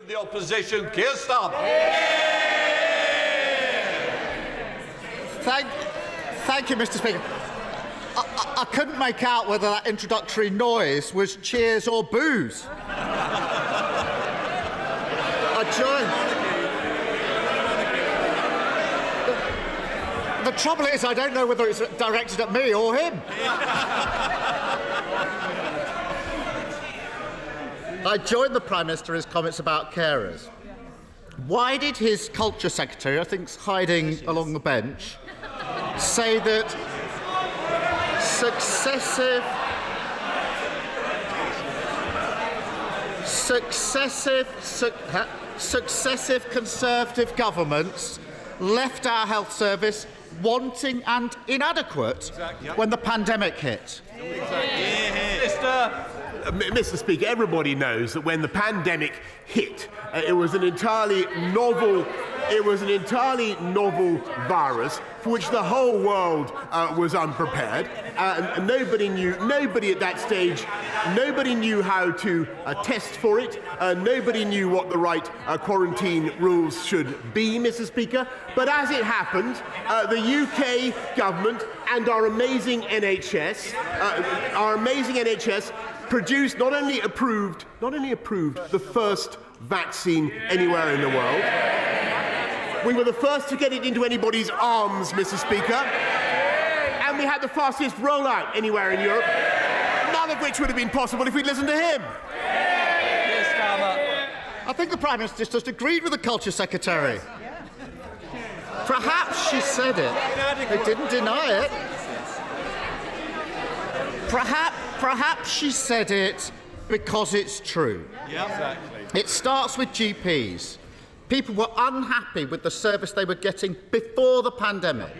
the Opposition, Keir Starmer. Thank you, Mr. Speaker. I couldn't make out whether that introductory noise was cheers or boos. The trouble is, I don't know whether it's directed at me or him. I joined the Prime Minister in his comments about carers. Why did his Culture Secretary, I think hiding along the bench, say that successive Conservative governments left our health service wanting and inadequate when the pandemic hit? Mr. Speaker, everybody knows that when the pandemic hit, it was an entirely novel virus for which the whole world was unprepared. And nobody at that stage, nobody knew how to test for it. Nobody knew what the right quarantine rules should be, Mr. Speaker. But as it happened, the UK government and our amazing NHS produced, not only approved the first vaccine anywhere in the world. We were the first to get it into anybody's arms, Mr. Speaker, and we had the fastest rollout anywhere in Europe, none of which would have been possible if we'd listened to him. I think the Prime Minister just agreed with the Culture Secretary. Perhaps she said it. They didn't deny it. Perhaps she said it because it's true. Yeah, exactly. It starts with GPs. People were unhappy with the service they were getting before the pandemic.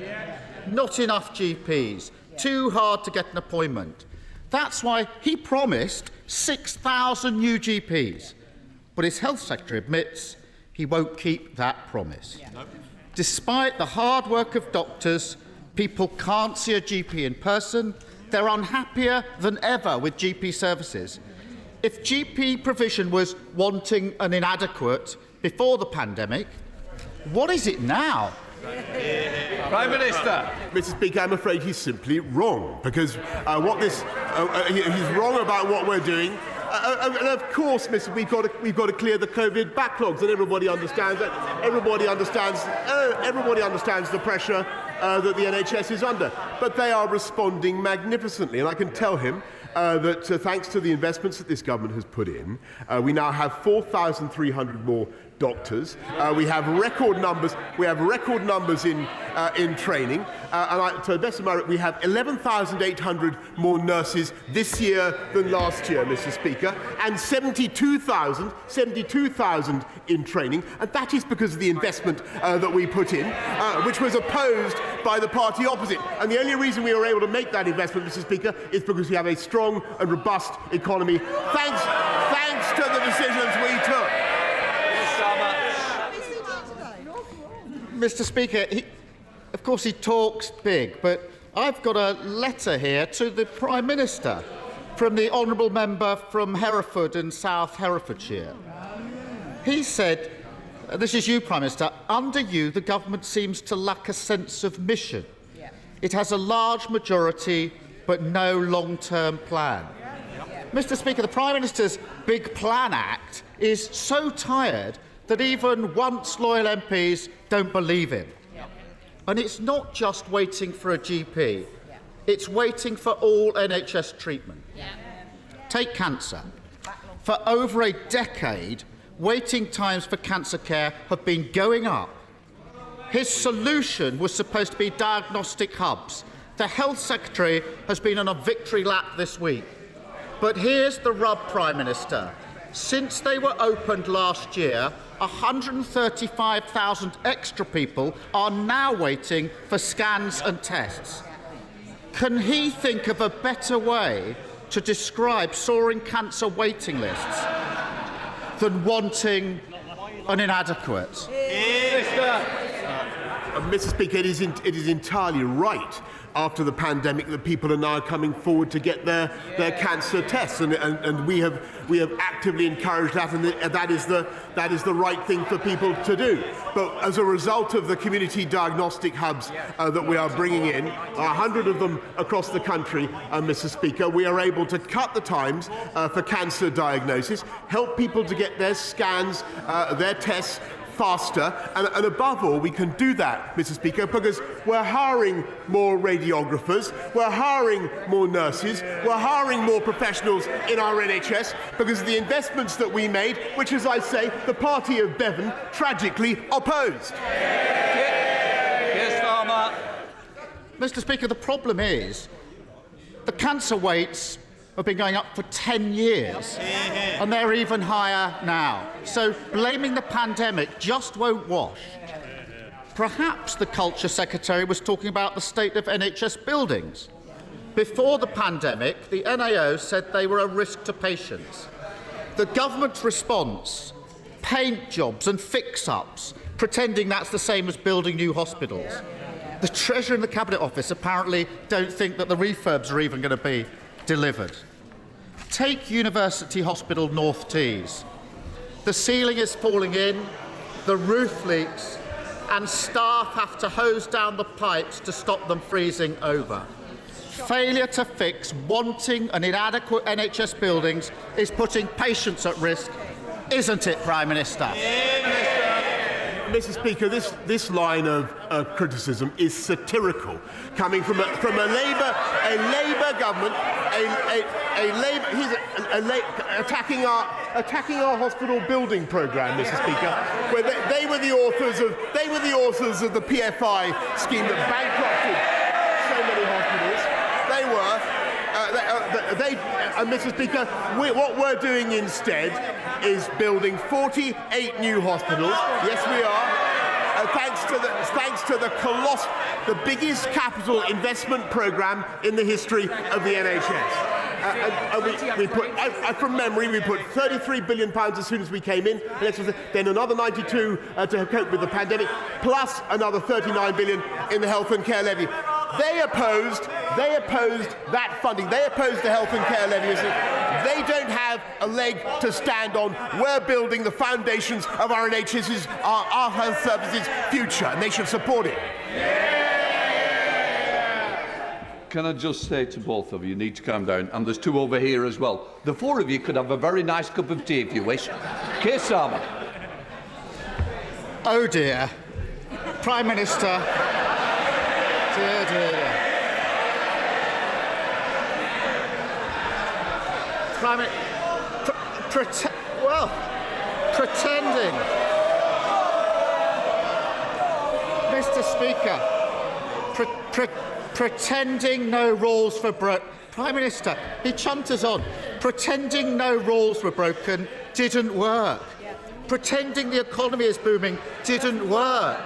Not enough GPs. Too hard to get an appointment. That's why he promised 6,000 new GPs. But his Health Secretary admits he won't keep that promise. Despite the hard work of doctors, people can't see a GP in person. They're unhappier than ever with GP services. If GP provision was wanting and inadequate before the pandemic, what is it now? Prime Minister. Mr. Speaker, I'm afraid he's simply wrong, because he's wrong about what we're doing. And of course, Mr. We've got to clear the COVID backlogs, and everybody understands that. Everybody understands the pressure that the NHS is under. But they are responding magnificently, and I can tell him that thanks to the investments that this government has put in, we now have 4,300 more doctors. We have record numbers. We have record numbers in training, and to the best of my we have 11,800 more nurses this year than last year, Mr. Speaker, and 72,000 in training, and that is because of the investment that we put in, which was opposed by the party opposite. And the only reason we were able to make that investment, Mr. Speaker, is because we have a strong and robust economy, thanks to the decisions we took. Mr. Speaker, of course he talks big, but I've got a letter here to the Prime Minister from the honourable member from Hereford in South Herefordshire. He said, this is you, Prime Minister, under you the government seems to lack a sense of mission. It has a large majority but no long-term plan. Mr. Speaker, the Prime Minister's Big Plan Act is so tired that even once loyal MPs don't believe him. And it's not just waiting for a GP, it's waiting for all NHS treatment. Take cancer. For over a decade, waiting times for cancer care have been going up. His solution was supposed to be diagnostic hubs. The Health Secretary has been on a victory lap this week. But here's the rub, Prime Minister. Since they were opened last year, 135,000 extra people are now waiting for scans and tests. Can he think of a better way to describe soaring cancer waiting lists than wanting and inadequate? Mr. Speaker, it is entirely right after the pandemic that people are now coming forward to get their cancer tests, and we have actively encouraged that, and that is the right thing for people to do. But as a result of the community diagnostic hubs that we are bringing in, 100 of them across the country, Mr. Speaker, we are able to cut the times for cancer diagnosis, help people to get their scans, their tests faster, and above all, we can do that, Mr. Speaker, because we're hiring more radiographers, we're hiring more nurses, we're hiring more professionals in our NHS because of the investments that we made, which, as I say, the party of Bevan tragically opposed. Keir Starmer. Mr. Speaker, the problem is the cancer rates have been going up for 10 years, and they're even higher now. So blaming the pandemic just won't wash. Perhaps the Culture Secretary was talking about the state of NHS buildings. Before the pandemic, the NAO said they were a risk to patients. The government's response, paint jobs and fix-ups, pretending that's the same as building new hospitals. The Treasurer and the Cabinet Office apparently don't think that the refurbs are even going to be delivered. Take University Hospital North Tees. The ceiling is falling in, the roof leaks, and staff have to hose down the pipes to stop them freezing over. Failure to fix wanting and inadequate NHS buildings is putting patients at risk, isn't it, Prime Minister? Mr. Speaker, this line of criticism is satirical, coming from a Labour government, attacking our hospital building programme, Mr. Speaker, where they were the authors of the PFI scheme that bankrupted so many hospitals. Mr. Speaker, what we're doing instead is building 48 new hospitals. Yes, we are. Thanks to the biggest capital investment programme in the history of the NHS. From memory, we put £33 billion as soon as we came in, then another 92 to cope with the pandemic, plus another 39 billion in the health and care levy. They opposed that funding. They opposed the health and care levy. They don't have a leg to stand on. We're building the foundations of our NHS's, our health services' future, and they should support it. Can I just say to both of you, you need to calm down, and there's two over here as well. The four of you could have a very nice cup of tea if you wish. Keir Starmer. Oh dear. Prime Minister. Dear, dear. Pretending. Mr. Speaker, pretending no rules for Prime Minister, he chunters on. Pretending no rules were broken didn't work. Pretending the economy is booming didn't work.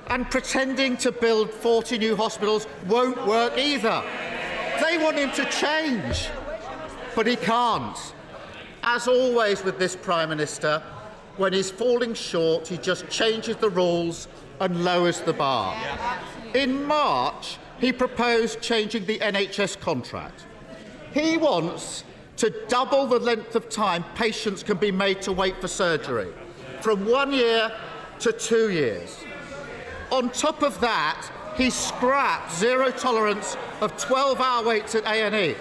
And pretending to build 40 new hospitals won't work either. They want him to change, but he can't. As always with this Prime Minister, when he's falling short, he just changes the rules and lowers the bar. In March, he proposed changing the NHS contract. He wants to double the length of time patients can be made to wait for surgery, from 1 year to 2 years. On top of that, he scrapped zero tolerance of 12-hour waits at A&E.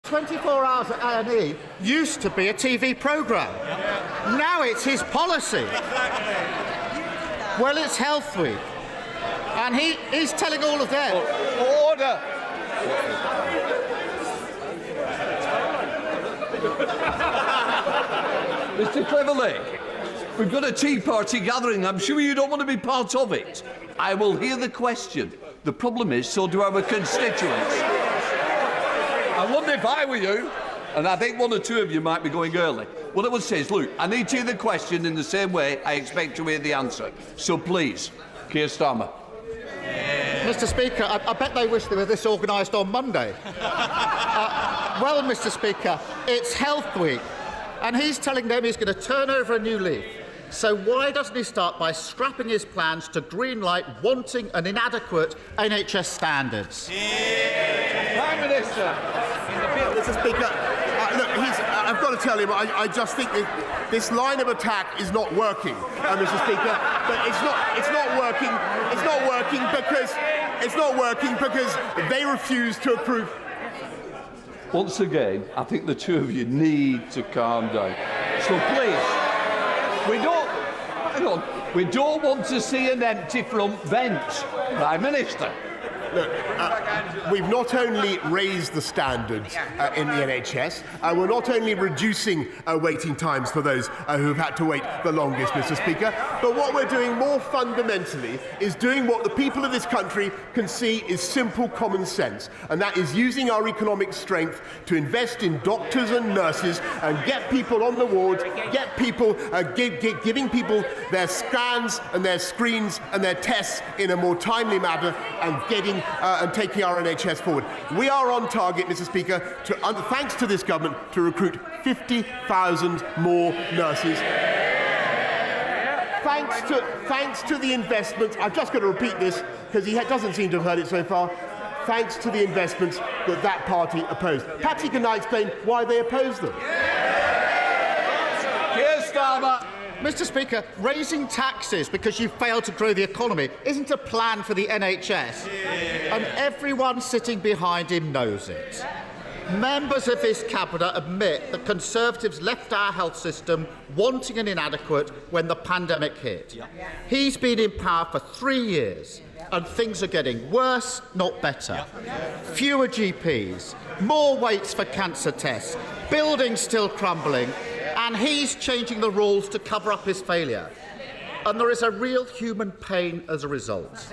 24 hours at A&E used to be a TV programme. Now it's his policy. Well, it's Health Week. And he's telling all of them. Order! Mr. Cleverly, we've got a tea party gathering. I'm sure you don't want to be part of it. I will hear the question. The problem is, so do our constituents. I wonder if I were you, and I think one or two of you might be going early. What I would say is, look, I need to hear the question in the same way I expect to hear the answer. So please, Keir Starmer. Mr. Speaker, I bet they wish they were this organised on Monday. Well, Mr. Speaker, it's Health Week, and he's telling them he's going to turn over a new leaf, So why doesn't he start by scrapping his plans to greenlight wanting and inadequate NHS standards? Prime Minister. Mr. Speaker, look, I've got to tell him, I just think that this line of attack is not working, Mr. Speaker. But it's not working. It's not working because they refuse to approve. Once again, I think the two of you need to calm down. So please, we don't want to see an empty front bench, Prime Minister. Look, we've not only raised the standards in the NHS, we're not only reducing waiting times for those who have had to wait the longest, Mr. Speaker, but what we're doing more fundamentally is doing what the people of this country can see is simple common sense, and that is using our economic strength to invest in doctors and nurses and get people on the wards, get people, giving people their scans and their screens and their tests in a more timely manner and getting and taking our NHS forward. We are on target, Mr. Speaker, thanks to this government, to recruit 50,000 more nurses. Thanks to the investments, I've just got to repeat this because he doesn't seem to have heard it so far, thanks to the investments that party opposed. Perhaps he can now explain why they opposed them. Keir Starmer. Mr. Speaker, raising taxes because you failed to grow the economy isn't a plan for the NHS, and everyone sitting behind him knows it. Members of this cabinet admit that Conservatives left our health system wanting and inadequate when the pandemic hit. He's been in power for 3 years, and things are getting worse, not better. Fewer GPs, more waits for cancer tests, buildings still crumbling, and he's changing the rules to cover up his failure. And there is a real human pain as a result.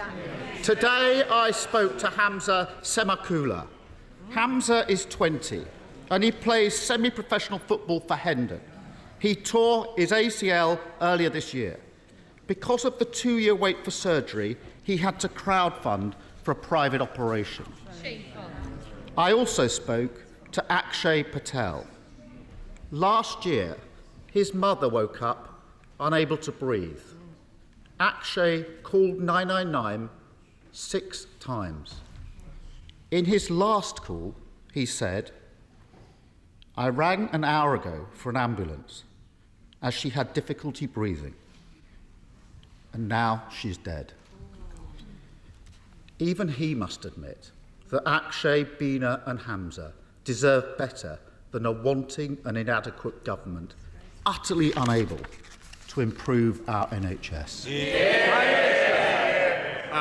Today I spoke to Hamza Semakula. Hamza is 20 and he plays semi-professional football for Hendon. He tore his ACL earlier this year. Because of the 2-year wait for surgery, he had to crowdfund for a private operation. I also spoke to Akshay Patel. Last year, his mother woke up unable to breathe. Akshay called 999 6 times. In his last call, he said, "I rang an hour ago for an ambulance as she had difficulty breathing, and now she's dead." Even he must admit that Akshay, Bina and Hamza deserve better than a wanting and inadequate government utterly unable to improve our NHS.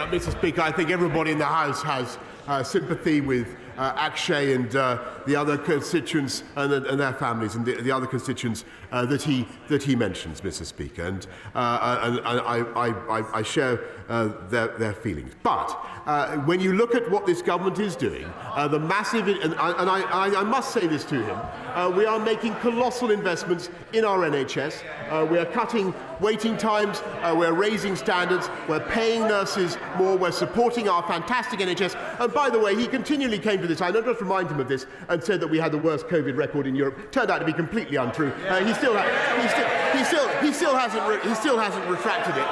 Mr. Speaker, I think everybody in the House has sympathy with Akshay and the other constituents and their families and the other constituents that he mentions, Mr. Speaker, and I share their feelings. But when you look at what this government is doing, the massive, and I must say this to him, we are making colossal investments in our NHS. We are cutting waiting times, we're raising standards, we're paying nurses more, we're supporting our fantastic NHS. And by the way, he continually came to this, I don't just remind him of this, and said that we had the worst COVID record in Europe. Turned out to be completely untrue. He still hasn't retracted it.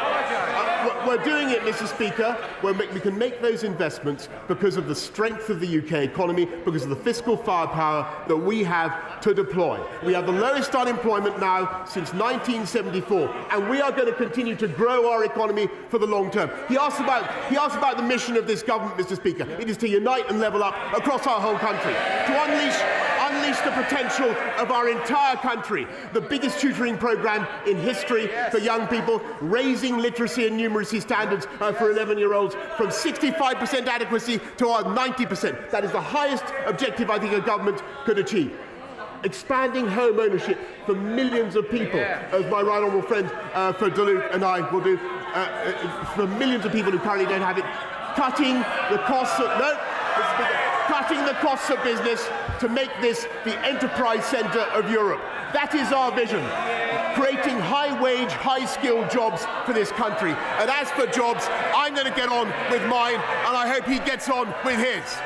We're doing it, Mr. Speaker. We can make those investments because of the strength of the UK economy, because of the fiscal firepower that we have to deploy. We have the lowest unemployment now since 1974, and we are going to continue to grow our economy for the long term. He asked about the mission of this government, Mr. Speaker. It is to unite and level up across our whole country, to unleash the potential of our entire country. The biggest tutoring programme in history for young people, raising literacy and numeracy standards for 11-year-olds from 65% adequacy to 90%. That is the highest objective I think a government could achieve. Expanding home ownership for millions of people, as my right honourable friend for Duluth and I will do, for millions of people who currently don't have it. Cutting the costs of business to make this the enterprise centre of Europe. That is our vision. Creating high-wage, high-skilled jobs for this country. And as for jobs, I'm going to get on with mine, and I hope he gets on with his.